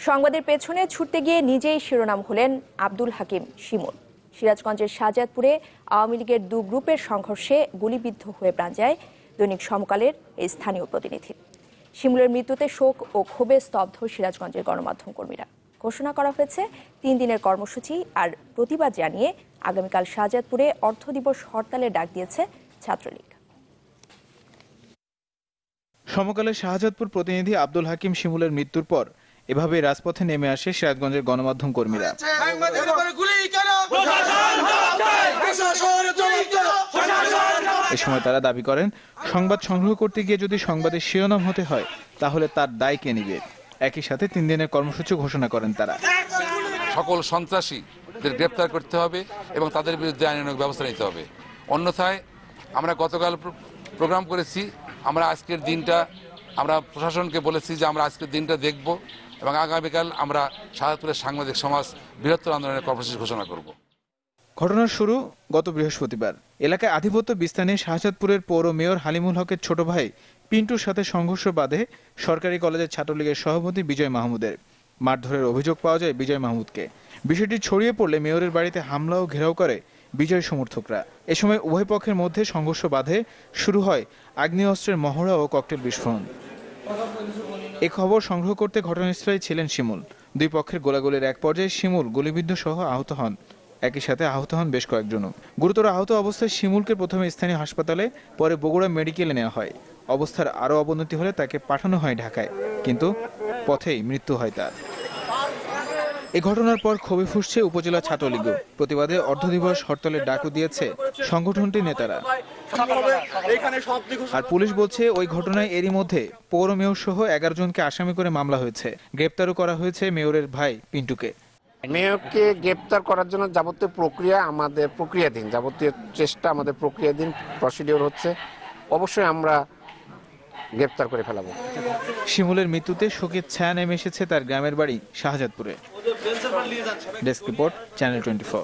সংবাদের পেছনে ছুটতে গিয়ে নিজেই শিরোনাম হলেন আব্দুল হাকিম শিমুল। সিরাজগঞ্জের শাহজাদপুরে আওয়ামী লীগের দু গ্রুপের সংঘর্ষে গুলিবিদ্ধ হয়ে প্রাণ যায় দৈনিক সমকালের এই স্থানীয় প্রতিনিধি। শিমুলের মৃত্যুতে শোক ও ক্ষোভে স্তব্ধ সিরাজগঞ্জের গণমাধ্যম কর্মীরা। ঘোষণা করা হয়েছে 3 দিনের কর্মসূচি আর প্রতিবাদ জানিয়ে আগামীকাল শাহজাদপুরে অর্ধ দিবস হরতালের ডাক দিয়েছে ছাত্রলীগ। সমকালের শাহজাদপুর প্রতিনিধি আব্দুল হাকিম শিমুলের মৃত্যুর পর এভাবে রাজপথে নেমে আসে সিরাজগঞ্জের গণমাধ্যম কর্মীরা। এ সময় তারা দাবি করেন, সংবাদ সংগ্রহ করতে গিয়ে যদি সংবাদের শিরোনাম হতে হয় তাহলে তার দায় কে নিবে। একই সাথে 3 দিনের কর্মসূচি ঘোষণা করেন তারা। সকল সন্ত্রাসীদের গ্রেপ্তার করতে হবে এবং তাদের বিরুদ্ধে আইনানুগ ব্যবস্থা নিতে হবে। অন্যথায় আমরা গতকাল প্রোগ্রাম করেছি, আমরা আজকের দিনটা আমরা প্রশাসনকে বলেছি যে আমরা আজকের দিনটা দেখব এবং আগামীকাল আমরা শাহজাদপুরের সাংবাদিক সমাজ বৃহত্তর আন্দোলনের কর্মসূচি ঘোষণা করব। ঘটনার শুরু গত বৃহস্পতিবার। এলাকায় আধিপত্য বিস্তারে শাহজাদপুরের পৌর মেয়র হালিমুল হকের ছোট ভাই পিন্টুর সাথে সংঘর্ষ বাধে সরকারি কলেজের ছাত্রলীগের সভাপতি বিজয় মাহমুদের। মারধরের অভিযোগ পাওয়া যায় বিজয় মাহমুদকে। বিষয়টি ছড়িয়ে পড়লে মেয়রের বাড়িতে হামলা ও ঘেরাও করে বিজয় সমর্থকরা। এ সময় উভয় পক্ষের মধ্যে সংঘর্ষ বাধে, শুরু হয় আগ্নেয়াস্ত্রের মহড়া ও ককটেল বিস্ফোরণ। এ খবর সংগ্রহ করতে ঘটনাস্থলে ছিলেন শিমুল। দুই পক্ষের গোলাগুলির এক পর্যায়ে শিমুল গুলিবিদ্ধ সহ আহত হন। একই সাথে আহত হন বেশ কয়েকজনও। গুরুতর আহত অবস্থায় শিমুলকে প্রথমে স্থানীয় হাসপাতালে, পরে বগুড়া মেডিকেলে নেওয়া হয়। অবস্থার আরও অবনতি হলে তাকে পাঠানো হয় ঢাকায়, কিন্তু পথেই মৃত্যু হয় তার। এ ঘটনার পর ক্ষোভে ফুঁসছে উপজেলা ছাত্রলীগও। প্রতিবাদে অর্ধদিবস হরতালের ডাকও দিয়েছে সংগঠনটির নেতারা। আর পুলিশ বলছে, ওই ঘটনায় এরই মধ্যে পৌর মেয়র সহ 11 জনকে আসামি করে মামলা হয়েছে। গ্রেপ্তারও করা হয়েছে মেয়রের ভাই পিন্টুকে। মেয়রকে গ্রেপ্তার করার জন্য যাবতীয় প্রক্রিয়া আমাদের প্রক্রিয়াধীন, যাবতীয় চেষ্টা আমাদের প্রক্রিয়াধীন, প্রসিডিওর হচ্ছে। অবশ্যই আমরা গ্রেপ্তার করে ফেলাবো। শিমুলের মৃত্যুতে শোকের ছায়া নেমে এসেছে তার গ্রামের বাড়ি শাহজাদপুরে। Desk report, channel 24।